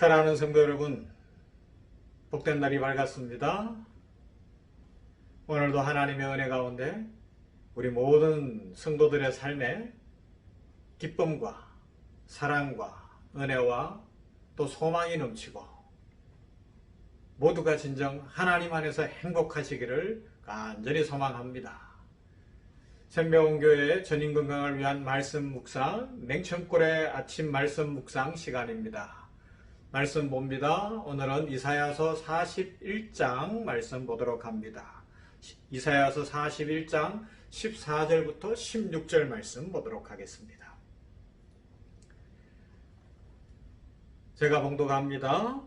사랑하는 성도 여러분, 복된 날이 밝았습니다. 오늘도 하나님의 은혜 가운데 우리 모든 성도들의 삶에 기쁨과 사랑과 은혜와 또 소망이 넘치고 모두가 진정 하나님 안에서 행복하시기를 간절히 소망합니다. 생명교회 전인 건강을 위한 말씀 묵상, 냉천골의 아침 말씀 묵상 시간입니다. 말씀 봅니다. 오늘은 이사야서 41장 말씀 보도록 합니다. 이사야서 41장 14절부터 16절 말씀 보도록 하겠습니다. 제가 봉독합니다.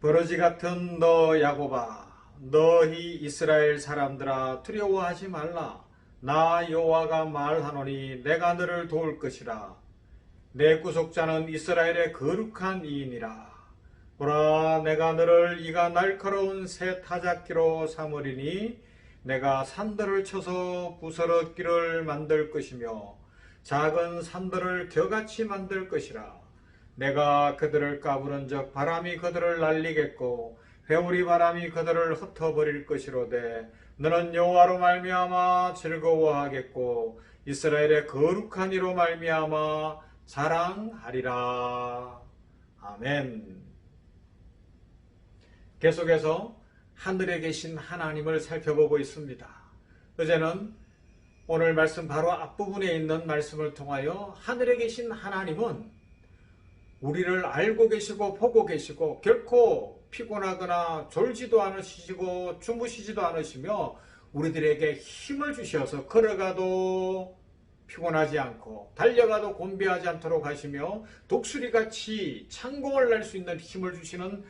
버러지 같은 너 야곱아, 너희 이스라엘 사람들아, 두려워하지 말라. 나 여호와가 말하노니 내가 너를 도울 것이라. 내 구속자는 이스라엘의 거룩한 이인이라. 보라, 내가 너를 이가 날카로운 새 타작기로 삼으리니 내가 산들을 쳐서 부스러기를 만들 것이며 작은 산들을 겨같이 만들 것이라. 내가 그들을 까부른 적 바람이 그들을 날리겠고 회오리 바람이 그들을 흩어버릴 것이로되 너는 여호와로 말미암아 즐거워하겠고 이스라엘의 거룩한 이로 말미암아 자랑하리라. 아멘. 계속해서 하늘에 계신 하나님을 살펴보고 있습니다. 어제는 오늘 말씀 바로 앞부분에 있는 말씀을 통하여 하늘에 계신 하나님은 우리를 알고 계시고 보고 계시고 결코 피곤하거나 졸지도 않으시고 주무시지도 않으시며 우리들에게 힘을 주셔서 걸어가도 피곤하지 않고 달려가도 곤비하지 않도록 하시며 독수리같이 창공을 날 수 있는 힘을 주시는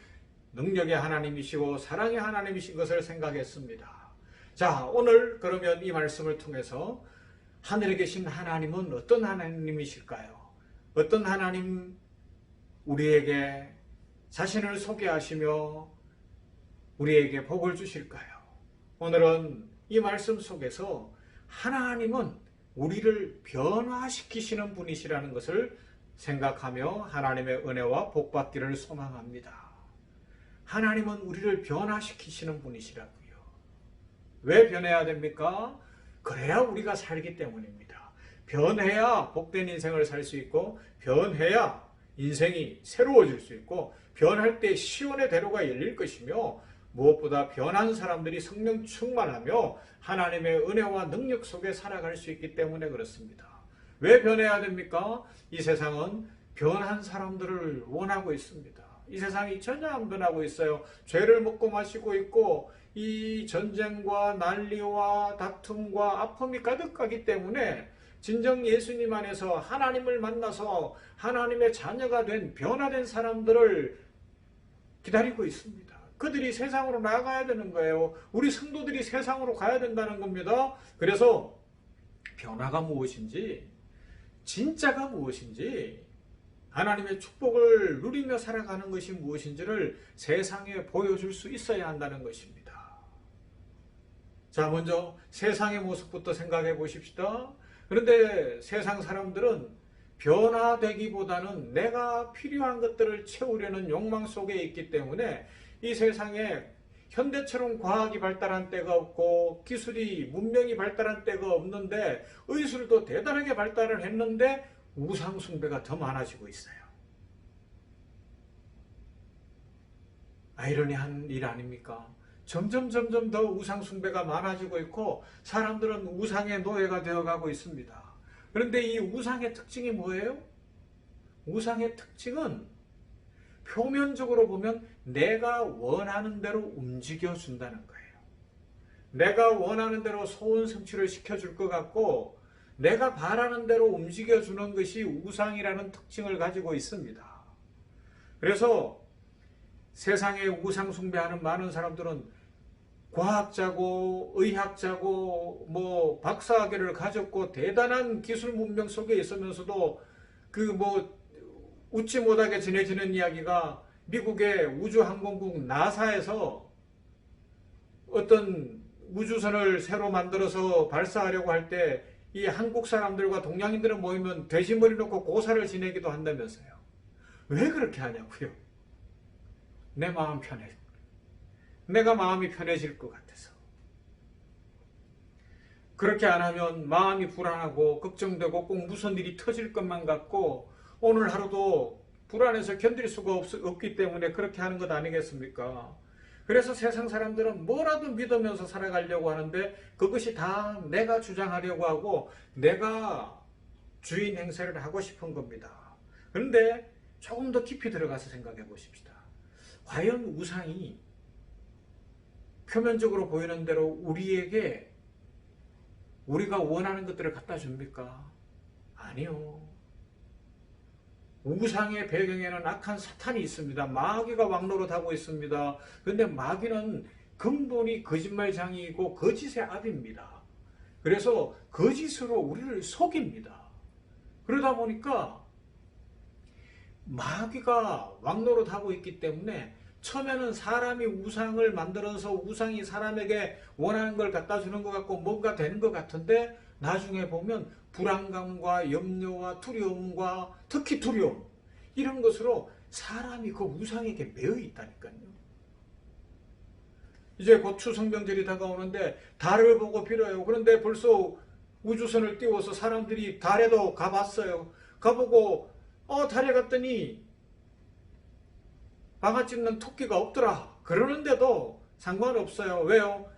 능력의 하나님이시고 사랑의 하나님이신 것을 생각했습니다. 자, 오늘 그러면 이 말씀을 통해서 하늘에 계신 하나님은 어떤 하나님이실까요? 어떤 하나님 우리에게 자신을 소개하시며 우리에게 복을 주실까요? 오늘은 이 말씀 속에서 하나님은 우리를 변화시키시는 분이시라는 것을 생각하며 하나님의 은혜와 복받기를 소망합니다. 하나님은 우리를 변화시키시는 분이시라고요. 왜 변해야 됩니까? 그래야 우리가 살기 때문입니다. 변해야 복된 인생을 살 수 있고 변해야 인생이 새로워질 수 있고 변할 때 시온의 대로가 열릴 것이며 무엇보다 변한 사람들이 성령 충만하며 하나님의 은혜와 능력 속에 살아갈 수 있기 때문에 그렇습니다. 왜 변해야 됩니까? 이 세상은 변한 사람들을 원하고 있습니다. 이 세상이 전혀 안 변하고 있어요. 죄를 먹고 마시고 있고 이 전쟁과 난리와 다툼과 아픔이 가득하기 때문에 진정 예수님 안에서 하나님을 만나서 하나님의 자녀가 된 변화된 사람들을 기다리고 있습니다. 그들이 세상으로 나가야 되는 거예요. 우리 성도들이 세상으로 가야 된다는 겁니다. 그래서 변화가 무엇인지, 진짜가 무엇인지, 하나님의 축복을 누리며 살아가는 것이 무엇인지를 세상에 보여줄 수 있어야 한다는 것입니다. 자, 먼저 세상의 모습부터 생각해 보십시다. 그런데 세상 사람들은 변화되기보다는 내가 필요한 것들을 채우려는 욕망 속에 있기 때문에 이 세상에 현대처럼 과학이 발달한 때가 없고 기술이 문명이 발달한 때가 없는데 의술도 대단하게 발달을 했는데 우상 숭배가 더 많아지고 있어요. 아이러니한 일 아닙니까? 점점 더 우상 숭배가 많아지고 있고 사람들은 우상의 노예가 되어가고 있습니다. 그런데 이 우상의 특징이 뭐예요? 우상의 특징은 표면적으로 보면 내가 원하는 대로 움직여준다는 거예요. 내가 원하는 대로 소원 성취를 시켜줄 것 같고 내가 바라는 대로 움직여주는 것이 우상이라는 특징을 가지고 있습니다. 그래서 세상에 우상 숭배하는 많은 사람들은 과학자고 의학자고 뭐 박사학위를 가졌고 대단한 기술 문명 속에 있으면서도 웃지 못하게 전해지는 이야기가 미국의 우주항공국 나사에서 어떤 우주선을 새로 만들어서 발사하려고 할 때 이 한국 사람들과 동양인들은 모이면 돼지머리 놓고 고사를 지내기도 한다면서요. 왜 그렇게 하냐고요. 내가 마음이 편해질 것 같아서. 그렇게 안 하면 마음이 불안하고 걱정되고 꼭 무슨 일이 터질 것만 같고 오늘 하루도 불안해서 견딜 수가 없기 때문에 그렇게 하는 것 아니겠습니까? 그래서 세상 사람들은 뭐라도 믿으면서 살아가려고 하는데 그것이 다 내가 주장하려고 하고 내가 주인 행세를 하고 싶은 겁니다. 그런데 조금 더 깊이 들어가서 생각해 보십시다. 과연 우상이 표면적으로 보이는 대로 우리에게 우리가 원하는 것들을 갖다 줍니까? 아니요. 우상의 배경에는 악한 사탄이 있습니다. 마귀가 왕노릇하고 있습니다. 그런데 마귀는 근본이 거짓말장이고 거짓의 압입니다. 그래서 거짓으로 우리를 속입니다. 그러다 보니까 마귀가 왕노릇하고 있기 때문에 처음에는 사람이 우상을 만들어서 우상이 사람에게 원하는 걸 갖다 주는 것 같고 뭔가 되는 것 같은데 나중에 보면 불안감과 염려와 두려움과 특히 두려움 이런 것으로 사람이 그 우상에게 매여 있다니까요. 이제 곧 추석명절이 다가오는데 달을 보고 빌어요. 그런데 벌써 우주선을 띄워서 사람들이 달에도 가봤어요. 가보고 달에 갔더니 방아 찧는 토끼가 없더라. 그러는데도 상관없어요. 왜요?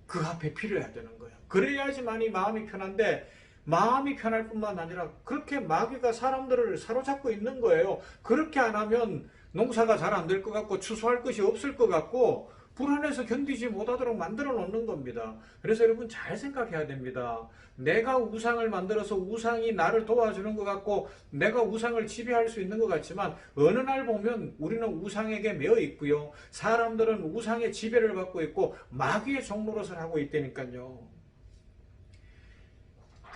그 앞에 필요해야 되는 거예요. 그래야지만이 마음이 편한데 마음이 편할 뿐만 아니라 그렇게 마귀가 사람들을 사로잡고 있는 거예요. 그렇게 안 하면 농사가 잘 안 될 것 같고 추수할 것이 없을 것 같고 불안해서 견디지 못하도록 만들어 놓는 겁니다. 그래서 여러분 잘 생각해야 됩니다. 내가 우상을 만들어서 우상이 나를 도와주는 것 같고 내가 우상을 지배할 수 있는 것 같지만 어느 날 보면 우리는 우상에게 매여 있고요. 사람들은 우상의 지배를 받고 있고 마귀의 종노릇을 하고 있다니까요.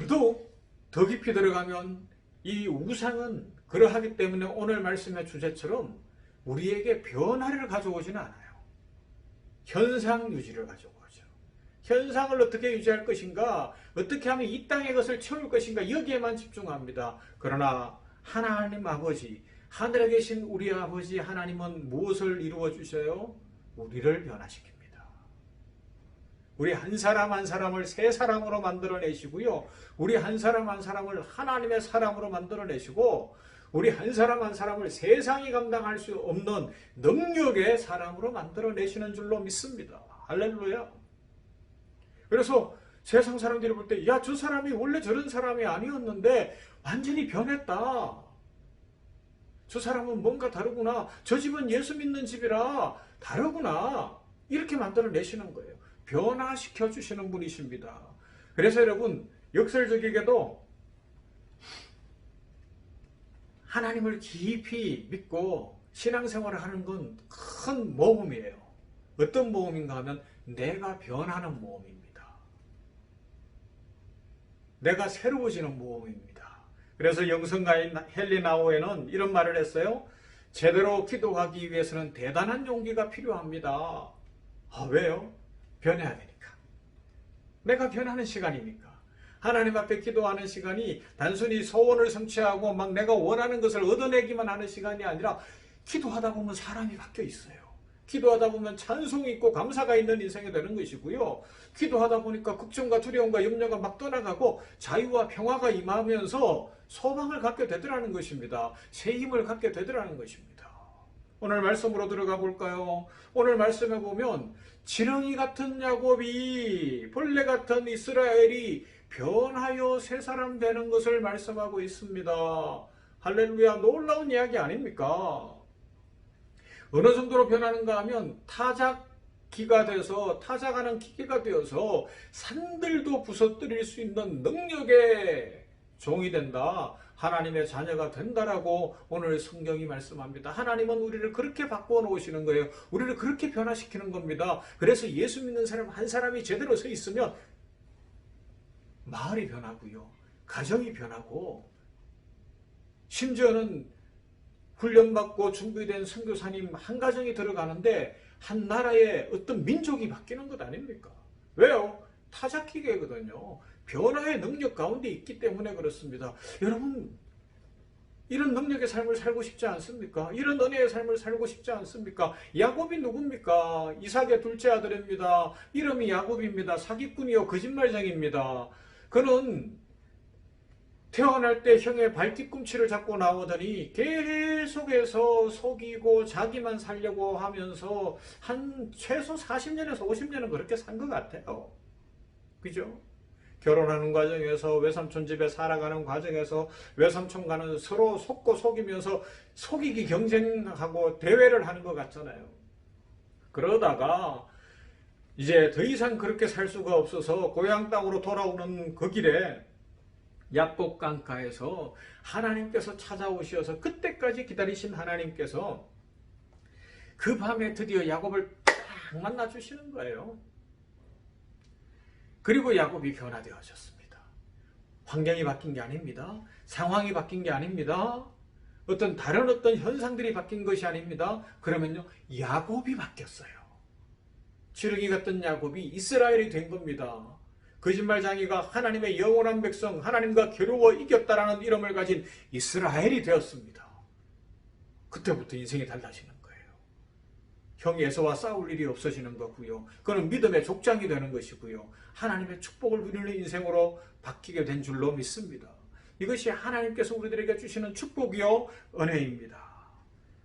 더욱 더 깊이 들어가면 이 우상은 그러하기 때문에 오늘 말씀의 주제처럼 우리에게 변화를 가져오지는 않아요. 현상 유지를 가져오죠. 현상을 어떻게 유지할 것인가, 어떻게 하면 이 땅의 것을 채울 것인가 여기에만 집중합니다. 그러나 하나님 아버지, 하늘에 계신 우리 아버지 하나님은 무엇을 이루어 주셔요? 우리를 변화시킵니다. 우리 한 사람 한 사람을 새 사람으로 만들어내시고요. 우리 한 사람 한 사람을 하나님의 사람으로 만들어내시고 우리 한 사람 한 사람을 세상이 감당할 수 없는 능력의 사람으로 만들어내시는 줄로 믿습니다. 할렐루야. 그래서 세상 사람들이 볼 때 야, 저 사람이 원래 저런 사람이 아니었는데 완전히 변했다. 저 사람은 뭔가 다르구나. 저 집은 예수 믿는 집이라 다르구나. 이렇게 만들어내시는 거예요. 변화시켜 주시는 분이십니다. 그래서 여러분 역설적이게도 하나님을 깊이 믿고 신앙생활을 하는 건 큰 모험이에요. 어떤 모험인가 하면 내가 변하는 모험입니다. 내가 새로워지는 모험입니다. 그래서 영성가인 헨리 나우에는 이런 말을 했어요. 제대로 기도하기 위해서는 대단한 용기가 필요합니다. 왜요? 변해야 되니까. 내가 변하는 시간이니까. 하나님 앞에 기도하는 시간이 단순히 소원을 성취하고 막 내가 원하는 것을 얻어내기만 하는 시간이 아니라 기도하다 보면 사람이 바뀌어 있어요. 기도하다 보면 찬송이 있고 감사가 있는 인생이 되는 것이고요. 기도하다 보니까 걱정과 두려움과 염려가 막 떠나가고 자유와 평화가 임하면서 소망을 갖게 되더라는 것입니다. 새 힘을 갖게 되더라는 것입니다. 오늘 말씀으로 들어가 볼까요? 오늘 말씀에 보면 지렁이 같은 야곱이 벌레 같은 이스라엘이 변하여 새 사람 되는 것을 말씀하고 있습니다. 할렐루야. 놀라운 이야기 아닙니까? 어느 정도로 변하는가 하면 타작기가 돼서 타작하는 기계가 되어서 산들도 부서뜨릴 수 있는 능력의 종이 된다. 하나님의 자녀가 된다라고 오늘 성경이 말씀합니다. 하나님은 우리를 그렇게 바꾸어 놓으시는 거예요. 우리를 그렇게 변화시키는 겁니다. 그래서 예수 믿는 사람 한 사람이 제대로 서 있으면 마을이 변하고요. 가정이 변하고 심지어는 훈련받고 준비된 선교사님 한 가정이 들어가는데 한 나라의 어떤 민족이 바뀌는 것 아닙니까? 왜요? 타작기계거든요. 변화의 능력 가운데 있기 때문에 그렇습니다. 여러분 이런 능력의 삶을 살고 싶지 않습니까? 이런 은혜의 삶을 살고 싶지 않습니까? 야곱이 누굽니까? 이삭의 둘째 아들입니다. 이름이 야곱입니다. 사기꾼이요 거짓말쟁입니다. 그는 태어날 때 형의 발뒤꿈치를 잡고 나오더니 계속해서 속이고 자기만 살려고 하면서 한 최소 40년에서 50년은 그렇게 산 것 같아요. 그죠? 결혼하는 과정에서 외삼촌 집에 살아가는 과정에서 외삼촌과는 서로 속고 속이면서 속이기 경쟁하고 대회를 하는 것 같잖아요. 그러다가 이제 더 이상 그렇게 살 수가 없어서 고향 땅으로 돌아오는 그 길에 야복 강가에서 하나님께서 찾아오셔서 그때까지 기다리신 하나님께서 그 밤에 드디어 야곱을 딱 만나 주시는 거예요. 그리고 야곱이 변화되어졌습니다. 환경이 바뀐 게 아닙니다. 상황이 바뀐 게 아닙니다. 어떤 다른 현상들이 바뀐 것이 아닙니다. 그러면요, 야곱이 바뀌었어요. 지렁이 같은 야곱이 이스라엘이 된 겁니다. 거짓말쟁이가 하나님의 영원한 백성, 하나님과 겨루어 이겼다라는 이름을 가진 이스라엘이 되었습니다. 그때부터 인생이 달라지는 거예요. 형 에서와 싸울 일이 없어지는 거고요. 그는 믿음의 족장이 되는 것이고요. 하나님의 축복을 누리는 인생으로 바뀌게 된 줄로 믿습니다. 이것이 하나님께서 우리들에게 주시는 축복이요 은혜입니다.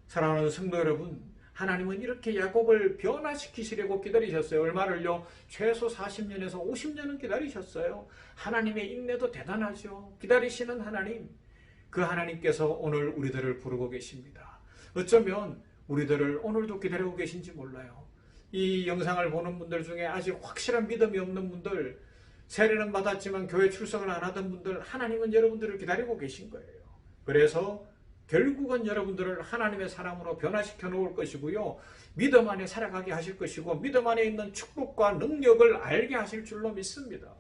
사랑하는 성도 여러분, 하나님은 이렇게 야곱을 변화시키시려고 기다리셨어요. 얼마를요? 최소 40년에서 50년은 기다리셨어요. 하나님의 인내도 대단하죠. 기다리시는 하나님, 그 하나님께서 오늘 우리들을 부르고 계십니다. 어쩌면 우리들을 오늘도 기다리고 계신지 몰라요. 이 영상을 보는 분들 중에 아직 확실한 믿음이 없는 분들, 세례는 받았지만 교회 출석을 안 하던 분들, 하나님은 여러분들을 기다리고 계신 거예요. 그래서 결국은 여러분들을 하나님의 사람으로 변화시켜 놓을 것이고요. 믿음 안에 살아가게 하실 것이고 믿음 안에 있는 축복과 능력을 알게 하실 줄로 믿습니다.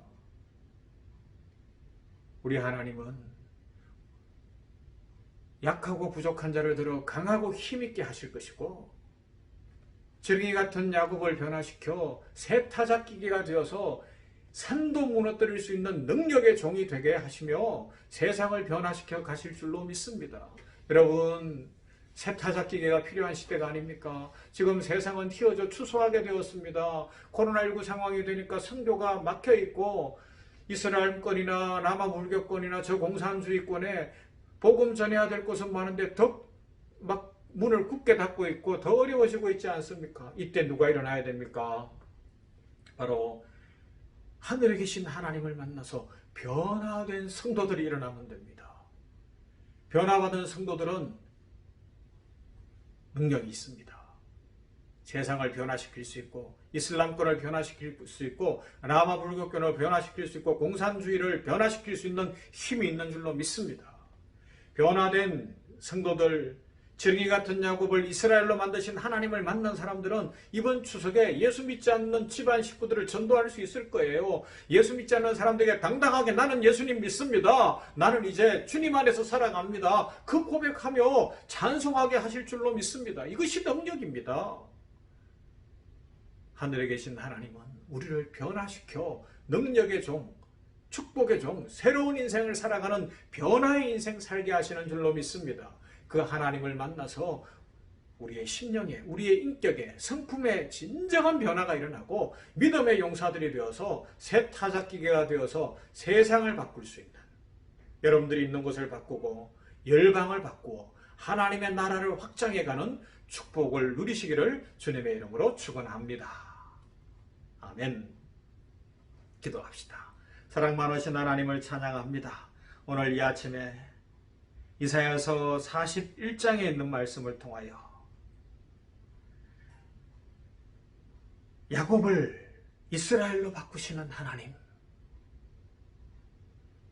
우리 하나님은 약하고 부족한 자를 들어 강하고 힘있게 하실 것이고 지렁이 같은 야곱을 변화시켜 새 타작기계가 되어서 산도 무너뜨릴 수 있는 능력의 종이 되게 하시며 세상을 변화시켜 가실 줄로 믿습니다. 여러분, 새 타작기계가 필요한 시대가 아닙니까? 지금 세상은 휘어져 추수하게 되었습니다. 코로나19 상황이 되니까 선교가 막혀있고 이스라엘권이나 남아불교권이나 저 공산주의권에 복음 전해야 될 곳은 많은데 더 막 문을 굳게 닫고 있고 더 어려워지고 있지 않습니까? 이때 누가 일어나야 됩니까? 바로 하늘에 계신 하나님을 만나서 변화된 성도들이 일어나면 됩니다. 변화받은 성도들은 능력이 있습니다. 세상을 변화시킬 수 있고 이슬람권을 변화시킬 수 있고 라마불교권을 변화시킬 수 있고 공산주의를 변화시킬 수 있는 힘이 있는 줄로 믿습니다. 변화된 성도들, 지렁이 같은 야곱을 이스라엘로 만드신 하나님을 만난 사람들은 이번 추석에 예수 믿지 않는 집안 식구들을 전도할 수 있을 거예요. 예수 믿지 않는 사람들에게 당당하게 나는 예수님 믿습니다. 나는 이제 주님 안에서 살아갑니다. 그 고백하며 찬송하게 하실 줄로 믿습니다. 이것이 능력입니다. 하늘에 계신 하나님은 우리를 변화시켜 능력의 종, 축복의 종, 새로운 인생을 살아가는 변화의 인생 살게 하시는 줄로 믿습니다. 그 하나님을 만나서 우리의 심령에, 우리의 인격에, 성품에 진정한 변화가 일어나고 믿음의 용사들이 되어서 새 타작기계가 되어서 세상을 바꿀 수 있는, 여러분들이 있는 곳을 바꾸고 열방을 바꾸어 하나님의 나라를 확장해가는 축복을 누리시기를 주님의 이름으로 축원합니다. 아멘. 기도합시다. 사랑 많으신 하나님을 찬양합니다. 오늘 이 아침에 이사야서 41장에 있는 말씀을 통하여 야곱을 이스라엘로 바꾸시는 하나님,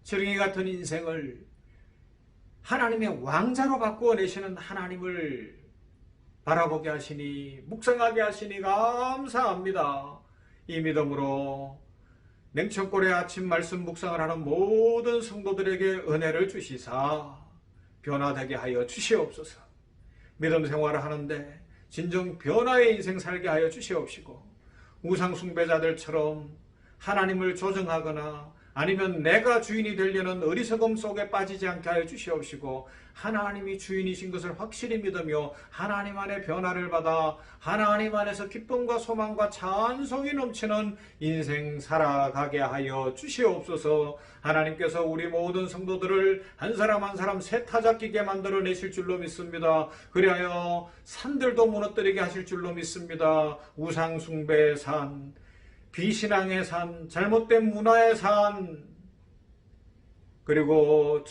지렁이 같은 인생을 하나님의 왕자로 바꾸어내시는 하나님을 바라보게 하시니, 묵상하게 하시니 감사합니다. 이 믿음으로 냉천골의 아침 말씀 묵상을 하는 모든 성도들에게 은혜를 주시사 변화되게 하여 주시옵소서. 믿음 생활을 하는데 진정 변화의 인생 살게 하여 주시옵시고 우상 숭배자들처럼 하나님을 조정하거나 아니면 내가 주인이 되려는 어리석음 속에 빠지지 않게 하여 주시옵시고 하나님이 주인이신 것을 확실히 믿으며 하나님 안에 변화를 받아 하나님 안에서 기쁨과 소망과 찬송이 넘치는 인생 살아가게 하여 주시옵소서. 하나님께서 우리 모든 성도들을 한 사람 한 사람 세타자 끼게 만들어내실 줄로 믿습니다. 그리하여 산들도 무너뜨리게 하실 줄로 믿습니다. 우상숭배의 산, 비신앙의 산, 잘못된 문화의 산, 그리고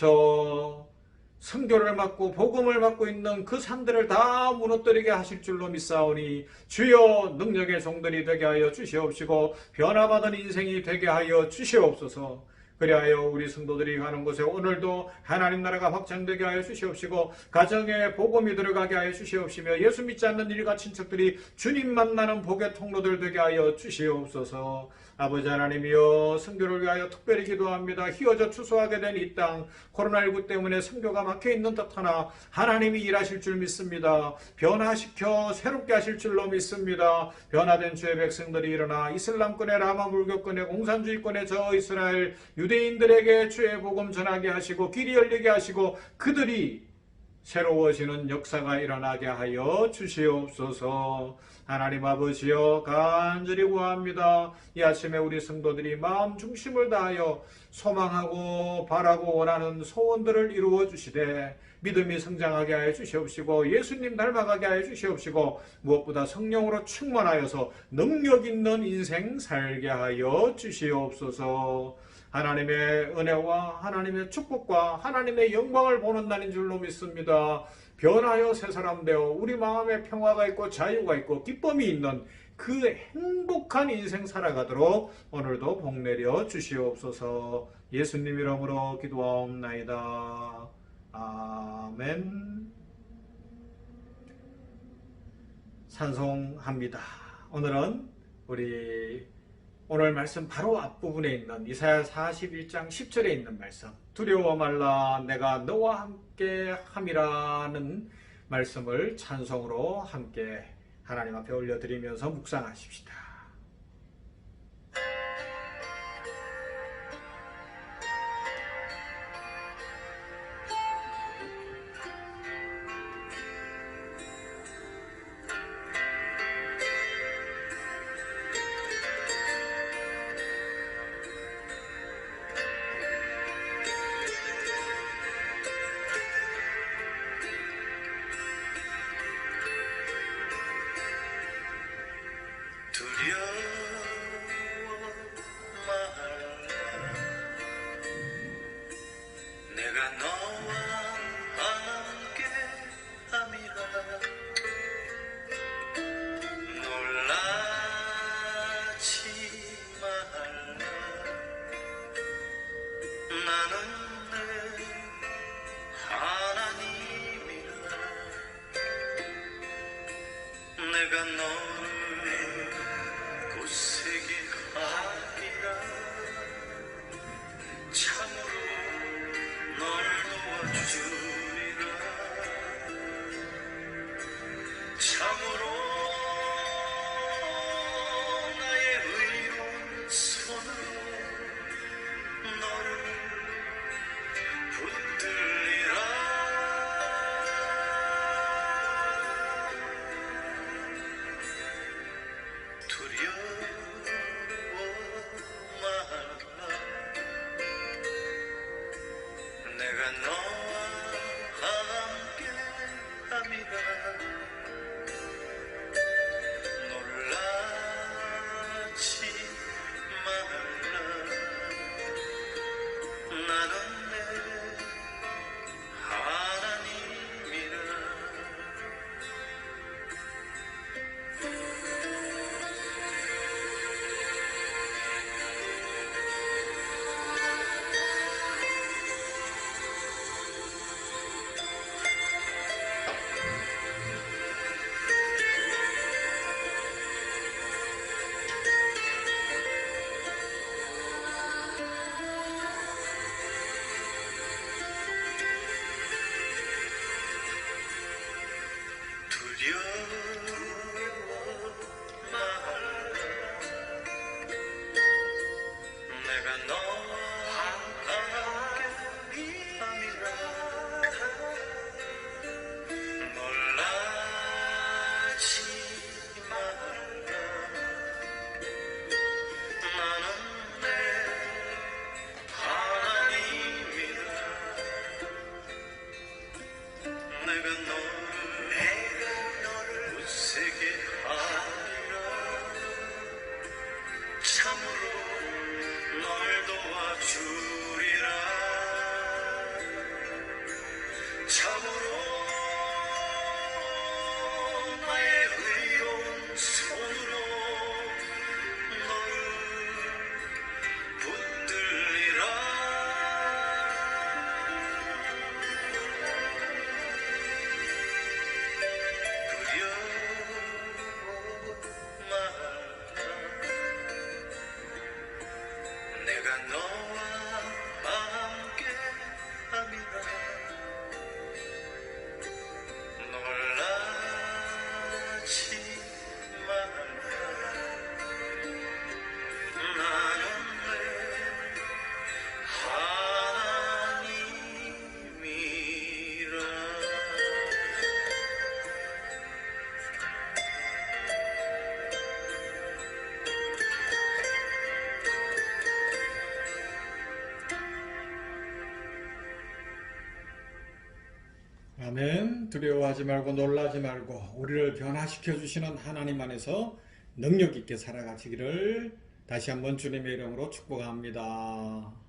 선교를 맡고 복음을 맡고 있는 그 산들을 다 무너뜨리게 하실 줄로 믿사오니 주여 능력의 종들이 되게 하여 주시옵시고 변화받은 인생이 되게 하여 주시옵소서. 그리하여 우리 성도들이 가는 곳에 오늘도 하나님 나라가 확장되게 하여 주시옵시고 가정에 복음이 들어가게 하여 주시옵시며 예수 믿지 않는 일가 친척들이 주님 만나는 복의 통로들 되게 하여 주시옵소서. 아버지 하나님이여 선교를 위하여 특별히 기도합니다. 휘어져 추수하게 된 이 땅 코로나19 때문에 선교가 막혀있는 듯하나 하나님이 일하실 줄 믿습니다. 변화시켜 새롭게 하실 줄로 믿습니다. 변화된 주의 백성들이 일어나 이슬람권의 라마 불교권의 공산주의권의 저 이스라엘 유대인들에게 주의 복음 전하게 하시고 길이 열리게 하시고 그들이 새로워지는 역사가 일어나게 하여 주시옵소서. 하나님 아버지여 간절히 구합니다. 이 아침에 우리 성도들이 마음 중심을 다하여 소망하고 바라고 원하는 소원들을 이루어 주시되 믿음이 성장하게 하여 주시옵시고 예수님 닮아가게 하여 주시옵시고 무엇보다 성령으로 충만하여서 능력 있는 인생 살게 하여 주시옵소서. 하나님의 은혜와 하나님의 축복과 하나님의 영광을 보는 날인 줄로 믿습니다. 변하여 새 사람 되어 우리 마음에 평화가 있고 자유가 있고 기쁨이 있는 그 행복한 인생 살아가도록 오늘도 복 내려 주시옵소서. 예수님 이름으로 기도하옵나이다. 아멘. 찬송합니다. 오늘은 오늘 말씀 바로 앞부분에 있는 이사야 41장 10절에 있는 말씀, 두려워 말라 내가 너와 함께 함이라는 말씀을 찬송으로 함께 하나님 앞에 올려드리면서 묵상하십시다. 내가 너를 굳세게 하리라. 참으로 널 도와주리라. 참으로 나의 의로운 손으로 너를 붙들리라. 내가 너와 함께 함이라. 내가 너를 웃게 하리라. 참으로 널 도와주리라. 참으로 나의 의로운 손으로 너를 붙들리라. 두려워 말라. 내가 너와 함께 함이라. 놀라지 말라. 나는 내 하나님이라. 아멘. 두려워하지 말고 놀라지 말고 우리를 변화시켜 주시는 하나님 안에서 능력 있게 살아가시기를 다시 한번 주님의 이름으로 축복합니다.